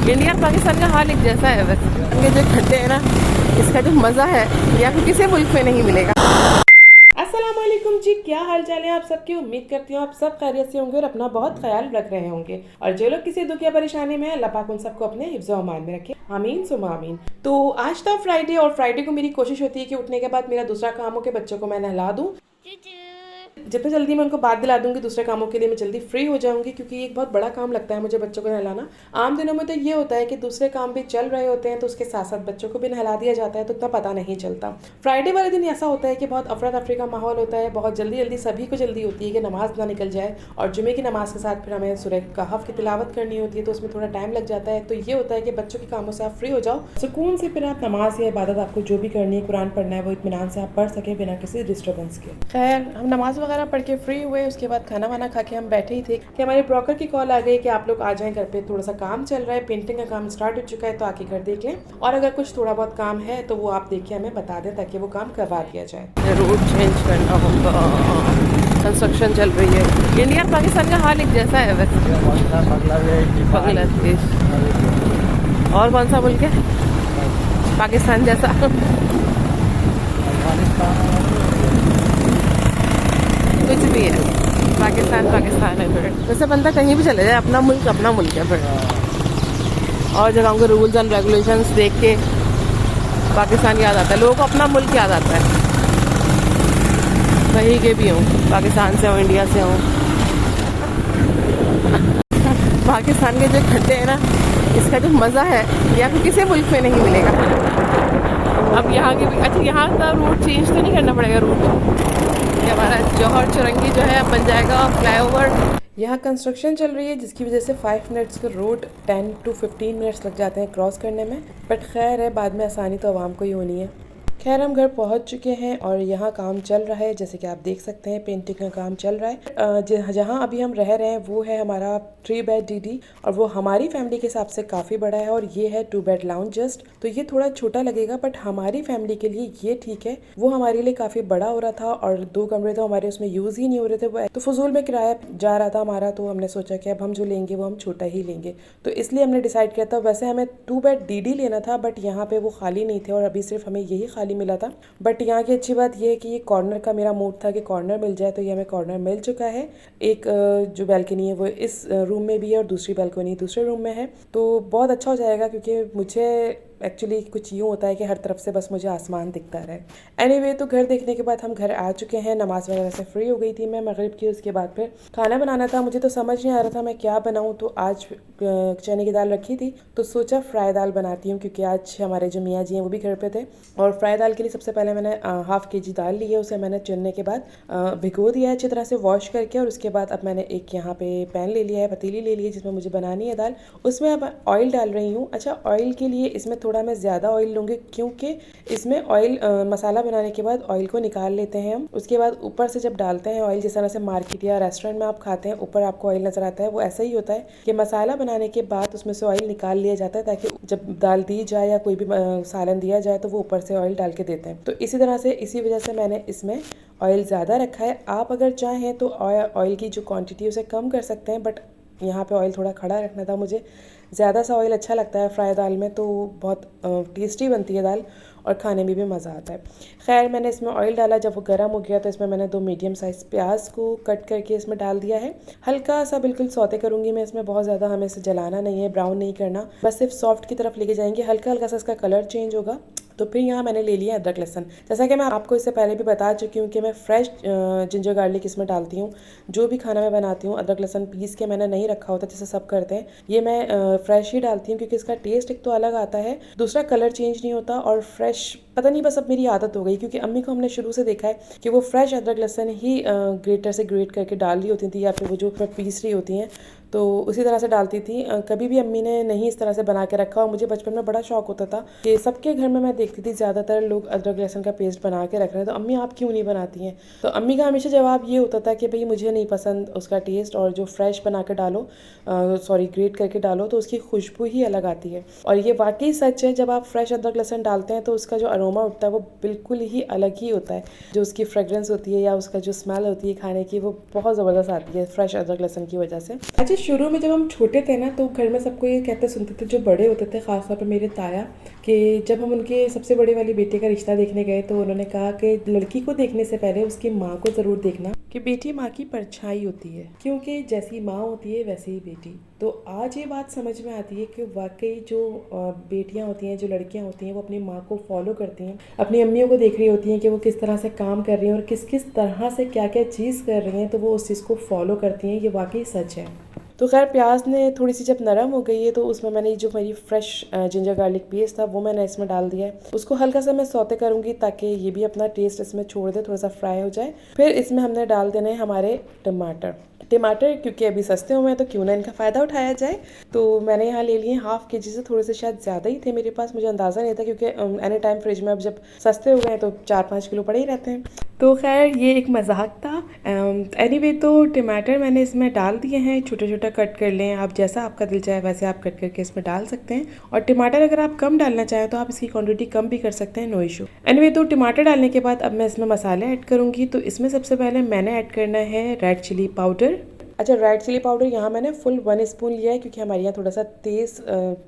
India और पाकिस्तान का हाल एक जैसा है बस। ये जो खड्डे हैं ना, इसका जो मज़ा है या फिर किसी मुल्क में नहीं मिलेगा। अस्सलाम वालेकुम जी, क्या हाल चाल है आप सबकी। उम्मीद करती हूँ आप सब खैरियत से होंगे और अपना बहुत ख्याल रख रहे होंगे। और जो लोग किसी दुख या परेशानी में है, अल्लाह पाक उन सबको अपने हिफ्ज़ व अमान में रखे, आमीन सुमा आमीन। तो आज था फ्राइडे और फ्राइडे को मेरी कोशिश होती है कि उठने के बाद मेरा दूसरा काम हो के बच्चों को मैं नहला दूँ। जितने जल्दी मैं उनको बात दिला दूंगी दूसरे कामों के लिए मैं जल्दी फ्री हो जाऊंगी, क्योंकि ये एक बहुत बड़ा काम लगता है मुझे बच्चों को नहलाना। आम दिनों में तो ये होता है कि दूसरे काम भी चल रहे होते हैं तो उसके साथ साथ बच्चों को भी नहला दिया जाता है, तो उतना पता नहीं चलता। फ्राइडे वाले दिन ऐसा होता है कि बहुत अफरा तफरी का माहौल होता है, बहुत जल्दी जल्दी सभी को जल्दी होती है कि नमाज ना निकल जाए, और जुमे की नमाज के साथ फिर हमें सूरह कहफ की तिलावत करनी होती है, तो उसमें थोड़ा टाइम लग जाता है। तो ये होता है कि बच्चों के कामों से आप फ्री हो जाओ, सुकून से फिर आप नमाज या इबादत आपको जो भी करनी है, कुरान पढ़ना है, वो इत्मीनान से आप पढ़ सकें बिना किसी डिस्टर्बेंस के। खैर हम नमाज वगैरह पढ़ के फ्री हुए, उसके बाद खाना वाना खा के हम बैठे ही थे कि हमारे ब्रोकर की कॉल आ गई कि आप लोग आ जाएं घर पे, थोड़ा सा काम चल रहा है, पेंटिंग का काम स्टार्ट हो चुका है, तो आके घर देख लें, और अगर कुछ थोड़ा बहुत काम है तो वो आप देखिए हमें बता दें ताकि वो काम करवा दिया जाए। रूट चेंज करना होगा, कंस्ट्रक्शन चल रही है। इंडिया और पाकिस्तान का हाल एक जैसा है वैसे। बांग्लादेश और कौन सा मुल्क है पाकिस्तान जैसा? कुछ भी है, पाकिस्तान पाकिस्तान है। फिर वैसे बंदा कहीं भी चले जाए, अपना मुल्क है फिर। और जगहों के रूल्स एंड रेगुलेशंस देख के पाकिस्तान याद आता है, लोगों को अपना मुल्क याद आता है। कहीं के भी हों, पाकिस्तान से हों, इंडिया से हों, पाकिस्तान के जो खड्डे हैं ना, इसका जो मज़ा है या फिर किसी मुल्क में नहीं मिलेगा। अब यहाँ के भी अच्छा, यहाँ का रूट चेंज तो नहीं करना पड़ेगा रूट। ये हमारा जौहर चुरंगी जो है बन जाएगा फ्लाईओवर। यहाँ कंस्ट्रक्शन चल रही है जिसकी वजह से 5 मिनट्स का रोड 10 to 15 मिनट्स लग जाते हैं क्रॉस करने में, बट खैर है, बाद में आसानी तो आवाम को ही होनी है। खैर हम घर पहुंच चुके हैं और यहाँ काम चल रहा है, जैसे कि आप देख सकते हैं पेंटिंग का काम चल रहा है। जहाँ अभी हम रह रहे हैं वो है हमारा 3 बेड DD, और वो हमारी फैमिली के हिसाब से काफ़ी बड़ा है, और ये है 2 बेड लाउंज जस्ट, तो ये थोड़ा छोटा लगेगा बट हमारी फैमिली के लिए ये ठीक है। वो हमारे लिए काफ़ी बड़ा हो रहा था और 2 कमरे तो हमारे उसमें यूज़ ही नहीं हो रहे थे, वो तो फजूल में किराया जा रहा था हमारा, तो हमने सोचा कि अब हम जो लेंगे वो हम छोटा ही लेंगे, तो इसलिए हमने डिसाइड किया था। वैसे हमें 2 बेड DD लेना था बट यहाँ पे वो खाली नहीं थे और अभी सिर्फ हमें यही खाली मिला था। बट यहाँ की अच्छी बात यह है कि ये कॉर्नर का मेरा मूड था कि कॉर्नर मिल जाए, तो ये हमें कॉर्नर मिल चुका है। एक जो बैल्कनी है वो इस रूम में भी है और दूसरी बैल्कनी दूसरे रूम में है, तो बहुत अच्छा हो जाएगा, क्योंकि मुझे एक्चुअली कुछ यूँ होता है कि हर तरफ से बस मुझे आसमान दिखता रहे। एनीवे, तो घर देखने के बाद हम घर आ चुके हैं, नमाज वगैरह से फ्री हो गई थी मैं मगरिब की। उसके बाद फिर खाना बनाना था, मुझे तो समझ नहीं आ रहा था मैं क्या बनाऊँ, तो आज चने की दाल रखी थी तो सोचा फ्राई दाल बनाती हूँ, क्योंकि आज हमारे जो मियाँ जी हैं वो भी घर पे थे। और फ्राई दाल के लिए सबसे पहले मैंने ½ kg दाल ली है, उसे मैंने चुनने के बाद भिगो दिया है अच्छी तरह से वॉश करके, और उसके बाद अब मैंने एक यहाँ पे पैन ले लिया है, पतीली ले ली है जिसमें मुझे बनानी है दाल। उसमें अब ऑयल डाल रही हूँ। अच्छा, ऑयल के लिए इसमें थोड़ा मैं ज़्यादा ऑयल लूँगी, क्योंकि इसमें ऑयल मसाला बनाने के बाद ऑयल को निकाल लेते हैं हम, उसके बाद ऊपर से जब डालते हैं ऑयल, जिस तरह से मार्केट या रेस्टोरेंट में आप खाते हैं ऊपर आपको ऑयल नज़र आता है, वो ऐसा ही होता है कि मसाला बनाने के बाद उसमें से ऑयल निकाल लिया जाता है, ताकि जब दाल दी जाए या कोई भी सालन दिया जाए तो वो ऊपर से ऑयल डाल के देते हैं। तो इसी तरह से, इसी वजह से मैंने इसमें ऑयल ज़्यादा रखा है। आप अगर चाहें तो ऑयल की जो क्वांटिटी उसे कम कर सकते हैं, बट यहाँ पे ऑयल थोड़ा खड़ा रखना था मुझे। ज़्यादा सा ऑयल अच्छा लगता है फ्राई दाल में, तो बहुत टेस्टी बनती है दाल और खाने में भी मज़ा आता है। खैर मैंने इसमें ऑयल डाला, जब वो गर्म हो गया तो इसमें मैंने 2 मीडियम साइज़ प्याज को कट करके इसमें डाल दिया है। हल्का सा बिल्कुल सौते करूँगी मैं इसमें, बहुत ज़्यादा हमें इसे जलाना नहीं है, ब्राउन नहीं करना, बस सिर्फ सॉफ्ट की तरफ लेके जाएंगे, हल्का हल्का सा इसका कलर चेंज होगा। तो फिर यहाँ मैंने ले लिया अदरक लहसुन। जैसा कि मैं आपको इससे पहले भी बता चुकी हूँ कि मैं फ्रेश जिंजर गार्लिक इसमें डालती हूँ। जो भी खाना मैं बनाती हूँ अदरक लहसुन पीस के मैंने नहीं रखा होता जैसे सब करते हैं, ये मैं फ्रेश ही डालती हूँ, क्योंकि इसका टेस्ट एक तो अलग आता है, दूसरा कलर चेंज नहीं होता, और फ्रेश पता नहीं बस अब मेरी आदत हो गई, क्योंकि अम्मी को हमने शुरू से देखा है कि वो फ्रेश अदरक लहसुन ही ग्रेटर से ग्रेट करके डाल रही होती थी, या फिर वो जो पीस रही होती हैं तो उसी तरह से डालती थी। कभी भी अम्मी ने नहीं इस तरह से बना के रखा, और मुझे बचपन में बड़ा शौक होता था कि सबके घर में मैं देखती थी ज़्यादातर लोग अदरक लहसुन का पेस्ट बना के रख रहे हैं, तो अम्मी आप क्यों नहीं बनाती हैं? तो अम्मी का हमेशा जवाब ये होता था कि भाई मुझे नहीं पसंद उसका टेस्ट, और जो फ्रेश बना के डालो, सॉरी ग्रेट करके डालो, तो उसकी खुशबू ही अलग आती है। और ये वाकई सच है, जब आप फ्रेश अदरक लहसुन डालते हैं तो उसका जो अरोमा उठता है वो बिल्कुल ही अलग ही होता है, जो उसकी फ्रेगरेंस होती है या उसका जो स्मेल होती है खाने की, वो बहुत ज़बरदस्त आती है फ्रेश अदरक लहसुन की वजह से। अच्छा, शुरू में जब हम छोटे थे ना तो घर में सबको ये कहते सुनते थे, जो बड़े होते थे ख़ासतौर पर मेरे ताया, कि जब हम उनके सबसे बड़े वाली बेटे का रिश्ता देखने गए तो उन्होंने कहा कि लड़की को देखने से पहले उसकी माँ को ज़रूर देखना, कि बेटी माँ की परछाई होती है, क्योंकि जैसी माँ होती है वैसी ही बेटी। तो आज ये बात समझ में आती है कि वाकई जो बेटियाँ होती हैं, जो लड़कियाँ होती हैं, वो अपनी माँ को फॉलो करती हैं, अपनी अम्मियों को देख रही होती हैं कि वो किस तरह से काम कर रही हैं और किस किस तरह से क्या क्या चीज़ कर रही हैं, तो वो उस चीज़ को फॉलो करती हैं। ये वाकई सच है। तो खैर प्याज ने थोड़ी सी जब नरम हो गई है तो उसमें मैंने जो मेरी फ्रेश जिंजर गार्लिक पेस्ट था वो मैंने इसमें डाल दिया है। उसको हल्का सा मैं सौते करूँगी ताकि ये भी अपना टेस्ट इसमें छोड़ दे, थोड़ा सा फ्राई हो जाए। फिर इसमें हमने डाल देने हैं हमारे टमाटर। क्योंकि अभी सस्ते हुए हैं तो क्यों ना इनका फ़ायदा उठाया जाए। तो मैंने यहाँ ले लिए हाफ के जी से थोड़े से शायद ज़्यादा ही थे मेरे पास, मुझे अंदाज़ा नहीं था क्योंकि एनी टाइम फ्रिज में अब जब सस्ते हो गए तो 4-5 किलो पड़े ही रहते हैं। तो खैर ये एक मजाक था। एनीवे तो टमाटर मैंने इसमें डाल दिए हैं, छोटा छोटा कट कर लें आप, जैसा आपका दिल चाहे वैसे आप कट करके इसमें डाल सकते हैं। और टमाटर अगर आप कम डालना चाहें तो आप इसकी क्वांटिटी कम भी कर सकते हैं, नो इशू। एनीवे तो टमाटर डालने के बाद अब मैं इसमें मसाले ऐड करूँगी। तो इसमें सबसे पहले मैंने ऐड करना है रेड चिली पाउडर। अच्छा, रेड चिली पाउडर यहाँ मैंने फुल 1 स्पून लिया है क्योंकि हमारे यहाँ थोड़ा सा तेज़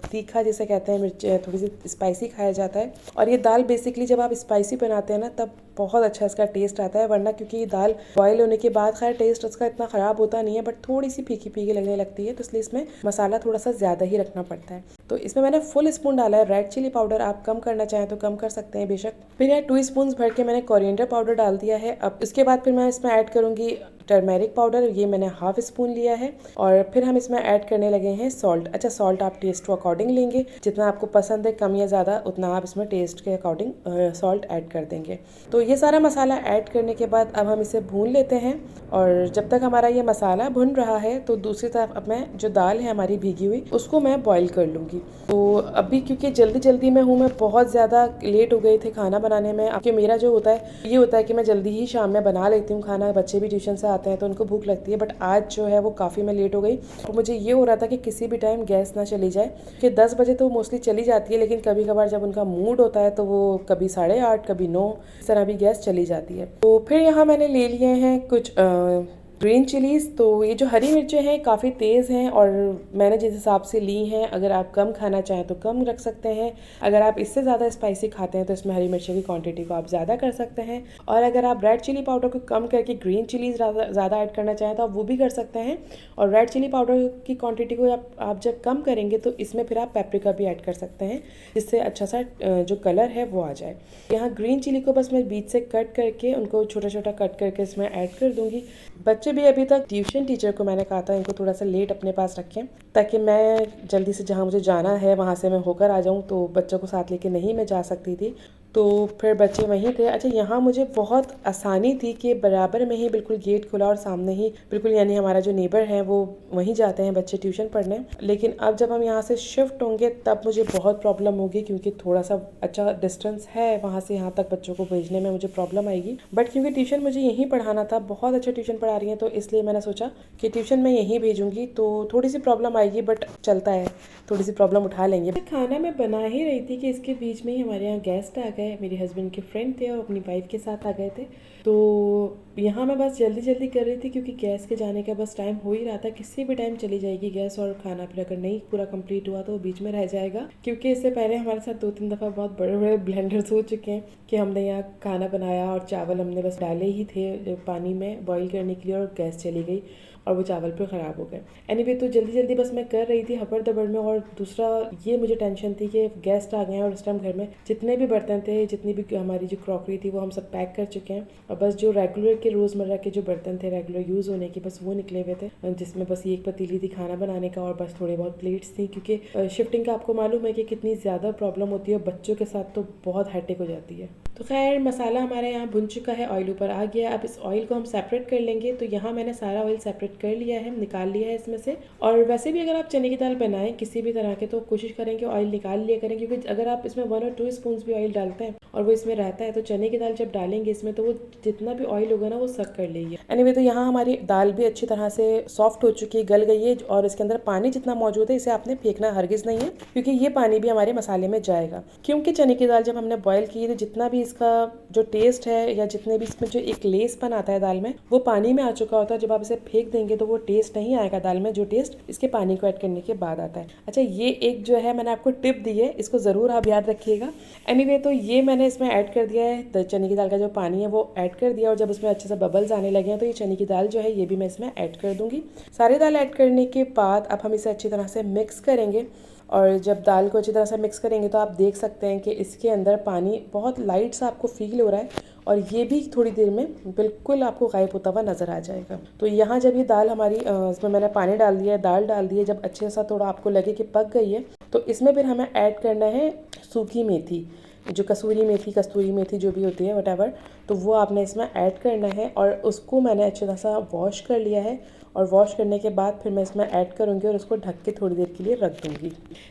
तीखा जिसे कहते हैं, मिर्च थोड़ी सी स्पाइसी खाया जाता है। और ये दाल बेसिकली जब आप स्पाइसी बनाते हैं ना तब बहुत अच्छा इसका टेस्ट आता है, वरना क्योंकि ये दाल बॉयल होने के बाद खैर टेस्ट उसका इतना ख़राब होता नहीं है, बट थोड़ी सी फीकी फीकी लगने लगती है, तो इसलिए इसमें मसाला थोड़ा सा ज़्यादा ही रखना पड़ता है। तो इसमें मैंने फुल स्पून डाला है रेड चिली पाउडर, आप कम करना चाहें तो कम कर सकते हैं बेशक। फिर यहाँ 2 स्पून भर के मैंने कोरिएंडर पाउडर डाल दिया है। अब इसके बाद फिर मैं इसमें ऐड करूँगी टर्मेरिक पाउडर, ये मैंने हाफ स्पून लिया है। और फिर हम इसमें ऐड करने लगे हैं सॉल्ट। अच्छा, सॉल्ट आप टेस्ट के अकॉर्डिंग लेंगे, जितना आपको पसंद है कम या ज़्यादा उतना आप इसमें टेस्ट के अकॉर्डिंग सॉल्ट ऐड कर देंगे। तो ये सारा मसाला ऐड करने के बाद अब हम इसे भून लेते हैं। और जब तक हमारा ये मसाला भुन रहा है तो दूसरी तरफ अब मैं जो दाल है हमारी भीगी हुई उसको मैं बॉईल कर लूँगी। तो अभी क्योंकि जल्दी जल्दी में हूँ, मैं बहुत ज़्यादा लेट हो गई थी खाना बनाने में। क्योंकि मेरा जो होता है ये होता है कि मैं जल्दी ही शाम में बना लेती हूँ खाना, बच्चे भी ट्यूशन से आते हैं तो उनको भूख लगती है। बट आज जो है वो काफ़ी मैं लेट हो गई और मुझे ये हो रहा था कि किसी भी टाइम गैस ना चली जाए, कि 10 बजे तो मोस्टली चली जाती है, लेकिन कभी कभार जब उनका मूड होता है तो वो कभी 8:30 कभी 9 इस तरह भी गैस चली जाती है। तो फिर यहाँ मैंने ले लिए हैं कुछ ग्रीन चिलीज़। तो ये जो हरी मिर्चें हैं काफ़ी तेज़ हैं और मैंने जिस हिसाब से ली हैं, अगर आप कम खाना चाहें तो कम रख सकते हैं, अगर आप इससे ज़्यादा स्पाइसी खाते हैं तो इसमें हरी मिर्चें की क्वांटिटी को आप ज़्यादा कर सकते हैं। और अगर आप रेड चिली पाउडर को कम करके ग्रीन चिलीज़ ज़्यादा ऐड करना चाहें तो आप वो भी कर सकते हैं। और रेड चिली पाउडर की क्वान्टिटी को आप जब कम करेंगे तो इसमें फिर आप पेपरिका भी ऐड कर सकते हैं, जिससे अच्छा सा जो कलर है वो आ जाए। यहाँ ग्रीन चिली को बस मैं बीच से कट करके उनको छोटा छोटा कट करके इसमें ऐड कर दूँगी। बच्चे भी अभी तक ट्यूशन टीचर को मैंने कहा था इनको थोड़ा सा लेट अपने पास रखें, ताकि मैं जल्दी से जहाँ मुझे जाना है वहाँ से मैं होकर आ जाऊँ। तो बच्चों को साथ लेके नहीं मैं जा सकती थी, तो फिर बच्चे वहीं थे। अच्छा, यहाँ मुझे बहुत आसानी थी कि बराबर में ही बिल्कुल गेट खुला और सामने ही बिल्कुल, यानी हमारा जो नेबर है वो वहीं जाते हैं बच्चे ट्यूशन पढ़ने। लेकिन अब जब हम यहाँ से शिफ्ट होंगे तब मुझे बहुत प्रॉब्लम होगी, क्योंकि थोड़ा सा अच्छा डिस्टेंस है वहाँ से यहाँ तक, बच्चों को भेजने में मुझे प्रॉब्लम आएगी। बट क्योंकि ट्यूशन मुझे यहीं पढ़ाना था, बहुत अच्छा ट्यूशन पढ़ा रही हैं, तो इसलिए मैंने सोचा कि ट्यूशन मैं यहीं भेजूँगी। तो थोड़ी सी प्रॉब्लम आएगी बट चलता है, थोड़ी सी प्रॉब्लम उठा लेंगे। खाना मैं बना ही रही थी कि इसके बीच में ही हमारे यहाँ गेस्ट आ गए, मेरे हस्बैंड के फ्रेंड थे और अपनी वाइफ के साथ आ गए थे। तो यहाँ मैं बस जल्दी जल्दी कर रही थी क्योंकि गैस के जाने का बस टाइम हो ही रहा था, किसी भी टाइम चली जाएगी गैस और खाना फिर अगर नहीं पूरा कंप्लीट हुआ तो बीच में रह जाएगा। क्योंकि इससे पहले हमारे साथ 2-3 दफ़ा बहुत बड़े बड़े ब्लेंडर्स हो चुके हैं कि हमने यहाँ खाना बनाया और चावल हमने बस डाले ही थे पानी में बॉईल करने के लिए और गैस चली गई और वो चावल फिर ख़राब हो गए। एनीवे तो जल्दी जल्दी बस मैं कर रही थी हबड़ दबड़ में। और दूसरा ये मुझे टेंशन थी कि गेस्ट आ गए हैं और इस टाइम घर में जितने भी बर्तन थे, जितनी भी हमारी जो क्रॉकरी थी वो हम सब पैक कर चुके हैं और बस जो रेगुलर के रोज़मर्रा के जो बर्तन थे रेगुलर यूज़ होने के बस वो निकले हुए थे, जिसमें बस एक पतीली थी खाना बनाने का और बस थोड़े बहुत प्लेट्स थी। क्योंकि शिफ्टिंग का आपको मालूम है कि कितनी ज़्यादा प्रॉब्लम होती है, बच्चों के साथ तो बहुत हेक्टिक हो जाती है। तो खैर मसाला हमारे यहाँ भुन चुका है, ऑयल ऊपर आ गया। अब इस ऑयल को हम सेपरेट कर लेंगे। तो यहाँ मैंने सारा ऑयल सेपरेट कर लिया है, निकाल लिया है इसमें से। और वैसे भी अगर आप चने की दाल बनाएं किसी भी तरह के तो कोशिश करें कि ऑयल निकाल लिया करें, क्योंकि अगर आप इसमें 1 और 2 स्पून भी ऑयल डालते हैं और वो इसमें रहता है तो चने की दाल जब डालेंगे इसमें तो वो जितना भी ऑयल होगा ना वो सक कर लेगी। एनीवे तो यहाँ हमारी दाल भी अच्छी तरह से सॉफ्ट हो चुकी है, गल गई है, और इसके अंदर पानी जितना मौजूद है इसे आपने फेंकना हरगिज नहीं है, क्योंकि ये पानी भी हमारे मसाले में जाएगा। क्योंकि चने की दाल जब हमने बॉयल की तो जितना भी इसका जो टेस्ट है या जितने भी इसमें जो एक लेसपन आता है दाल में, वो पानी में आ चुका होता है। जब आप इसे फेंक देंगे तो वो टेस्ट नहीं आएगा दाल में, जो टेस्ट इसके पानी को ऐड करने के बाद आता है। अच्छा, ये एक जो है मैंने आपको टिप दी है, इसको ज़रूर आप याद रखिएगा। एनीवे तो ये मैंने इसमें ऐड कर दिया है, तो चने की दाल का जो पानी है वो ऐड कर दिया, और जब उसमें अच्छे से बबल्स आने लगे हैं तो ये चने की दाल जो है ये भी मैं इसमें ऐड कर दूंगी। सारी दाल ऐड करने के बाद अब हम इसे अच्छी तरह से मिक्स करेंगे, और जब दाल को अच्छी तरह से मिक्स करेंगे तो आप देख सकते हैं कि इसके अंदर पानी बहुत लाइट सा आपको फील हो रहा है, और ये भी थोड़ी देर में बिल्कुल आपको गायब होता हुआ नज़र आ जाएगा। तो यहाँ जब ये दाल हमारी इसमें मैंने पानी डाल दिया है, दाल डाल दी है, जब अच्छे सा थोड़ा आपको लगे कि पक गई है, तो इसमें फिर हमें ऐड करना है सूखी मेथी, जो कस्तूरी मेथी जो भी होती है व्हाटएवर, तो वो आपने इसमें ऐड करना है, और उसको मैंने अच्छी तरह से वॉश कर लिया है, और वॉश करने के बाद फिर मैं इसमें ऐड करूँगी और उसको ढक के थोड़ी देर के लिए रख दूँगी।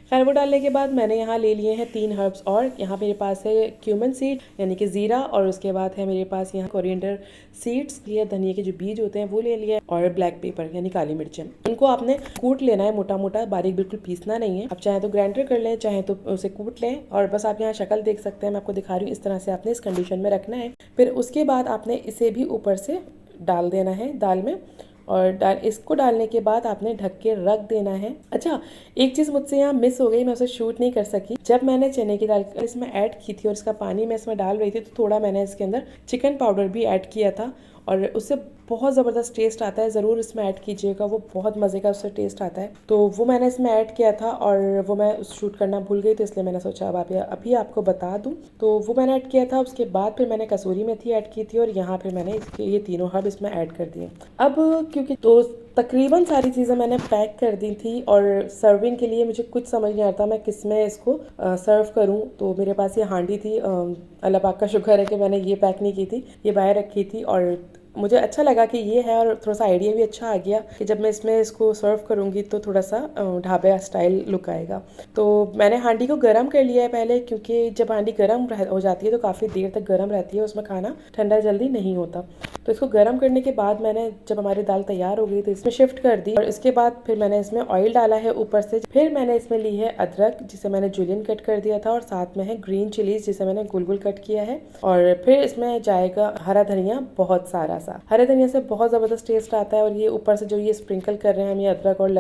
खैर वो डालने के बाद मैंने यहाँ ले लिए हैं 3 हर्ब्स, और यहाँ मेरे पास है क्यूमन सीड यानी कि ज़ीरा, और उसके बाद है मेरे पास यहाँ कोरिएंडर सीड्स, ये धनिया के जो बीज होते हैं वो ले लिए, और ब्लैक पेपर यानी काली मिर्चें। उनको आपने कूट लेना है मोटा मोटा, बारीक बिल्कुल पीसना नहीं है। आप चाहे तो ग्राइंडर कर लें, चाहे तो उसे कूट लें, और बस आप यहाँ शक्ल देख सकते हैं, मैं आपको दिखा रही हूँ, इस तरह से आपने इस कंडीशन में रखना है। फिर उसके बाद आपने इसे भी ऊपर से डाल देना है दाल में, और इसको डालने के बाद आपने ढक के रख देना है। अच्छा, एक चीज़ मुझसे यहाँ मिस हो गई, मैं उसे शूट नहीं कर सकी। जब मैंने चने की दाल इसमें ऐड की थी और इसका पानी मैं इसमें डाल रही थी, तो थोड़ा मैंने इसके अंदर चिकन पाउडर भी ऐड किया था, और उससे बहुत ज़बरदस्त टेस्ट आता है। ज़रूर इसमें ऐड कीजिएगा, वो बहुत मज़े का उससे टेस्ट आता है। तो वो मैंने इसमें ऐड किया था, और वो मैं शूट करना भूल गई, तो इसलिए मैंने सोचा अब अभी आपको बता दूं। तो वो मैंने ऐड किया था। उसके बाद फिर मैंने कसूरी मेथी ऐड की थी, और यहाँ फिर मैंने ये तीनों हर्ब इसमें ऐड कर दिए। अब क्योंकि तो तकरीबन सारी चीज़ें मैंने पैक कर दी थी, और सर्विंग के लिए मुझे कुछ समझ नहीं आता मैं किस में इसको सर्व करूं। तो मेरे पास ये हांडी थी, अल्लाह पाक का शुक्र है कि मैंने ये पैक नहीं की थी, ये बाहर रखी थी, और मुझे अच्छा लगा कि ये है, और थोड़ा सा आइडिया भी अच्छा आ गया कि जब मैं इसमें इसको सर्व करूँगी तो थोड़ा सा ढाबा स्टाइल लुक आएगा। तो मैंने हांडी को गर्म कर लिया है पहले, क्योंकि जब हांडी गर्म हो जाती है तो काफ़ी देर तक गर्म रहती है, उसमें खाना ठंडा जल्दी नहीं होता। तो इसको गर्म करने के बाद मैंने जब हमारी दाल तैयार हो गई तो इसमें शिफ्ट कर दी, और इसके बाद फिर मैंने इसमें ऑयल डाला है ऊपर से। फिर मैंने इसमें ली है अदरक, जिसे मैंने जूलियन कट कर दिया था, और साथ में है ग्रीन चिलीज, जिसे मैंने गोल गोल कट किया है, और फिर इसमें जाएगा हरा धनिया, बहुत सारा सा। हरे धनिया से बहुत ज़बरदस्त टेस्ट आता है, और ये ऊपर से जो ये स्प्रिंकल कर रहे हैं हम, ये अदरक और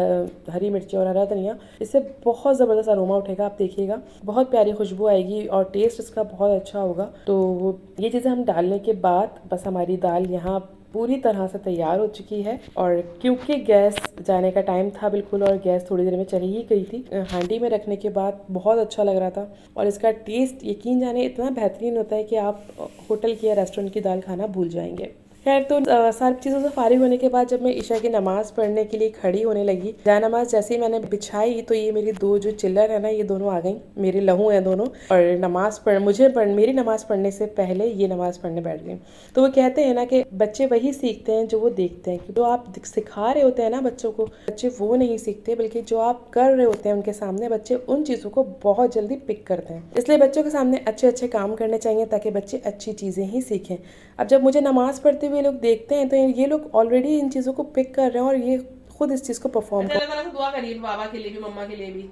हरी मिर्ची और हरा धनिया, इससे बहुत ज़बरदस्त अरोमा उठेगा, आप देखिएगा बहुत प्यारी खुशबू आएगी, और टेस्ट इसका बहुत अच्छा होगा। तो ये चीज़ें हम डालने के बाद बस हमारी दाल यहाँ पूरी तरह से तैयार हो चुकी है। और क्योंकि गैस जाने का टाइम था बिल्कुल, और गैस थोड़ी देर में चली ही गई थी, हांडी में रखने के बाद बहुत अच्छा लग रहा था, और इसका टेस्ट यकीन जाने इतना बेहतरीन होता है कि आप होटल की या रेस्टोरेंट की दाल खाना भूल जाएंगे। खैर, तो सारी चीज़ों से फारिग होने के बाद जब मैं ईशा की नमाज़ पढ़ने के लिए खड़ी होने लगी, जा नमाज जैसे ही मैंने बिछाई तो ये मेरी दो जो चिल्लर है ना, ये दोनों आ गई, मेरे लहू हैं दोनों, और मेरी नमाज़ पढ़ने से पहले ये नमाज़ पढ़ने बैठ गई। तो वो कहते हैं ना कि बच्चे वही सीखते हैं जो वो देखते हैं। जो आप सिखा रहे होते हैं ना बच्चों को, बच्चे वो नहीं सीखते, बल्कि जो आप कर रहे होते हैं उनके सामने, बच्चे उन चीज़ों को बहुत जल्दी पिक करते हैं। इसलिए बच्चों के सामने अच्छे अच्छे काम करने चाहिए, ताकि बच्चे अच्छी चीज़ें ही सीखें। अब जब मुझे नमाज़ पढ़ते हुए लोग देखते हैं तो ये लोग ऑलरेडी इन चीज़ों को पिक कर रहे हैं, और ये खुद इस चीज़ को परफॉर्म कर। अल्लाह ताला से दुआ करिए, बाबा के लिए भी, मम्मा के लिए भी,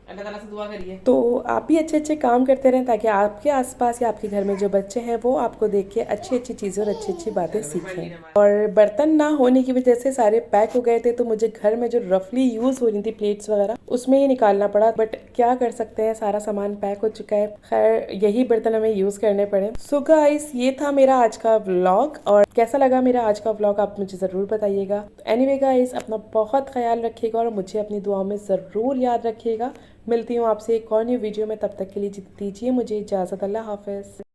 अल्लाह ताला से दुआ करिए। तो आप भी अच्छे अच्छे काम करते रहें, ताकि आपके आसपास या आपके घर में जो बच्चे हैं वो आपको देख के अच्छी अच्छी चीज़ें और अच्छी अच्छी बातें सीखें। और बर्तन ना होने की वजह से सारे पैक हो गए थे, तो मुझे घर में जो रफली यूज़ हो रही थी प्लेट्स वगैरह, उसमें ही निकालना पड़ा। बट क्या कर सकते हैं, सारा सामान पैक हो चुका है, खैर यही बर्तन हमें यूज़ करने पड़े। सो गाइस, ये था मेरा आज का व्लॉग, और कैसा लगा मेरा आज का व्लॉग आप मुझे ज़रूर बताइएगा। एनीवे गाइस, अपना बहुत ख्याल रखिएगा, और मुझे अपनी दुआओं में ज़रूर याद रखिएगा। मिलती हूँ आपसे एक और न्यू वीडियो में, तब तक के लिए दीजिए मुझे इजाज़त। अल्लाह हाफ़िज़।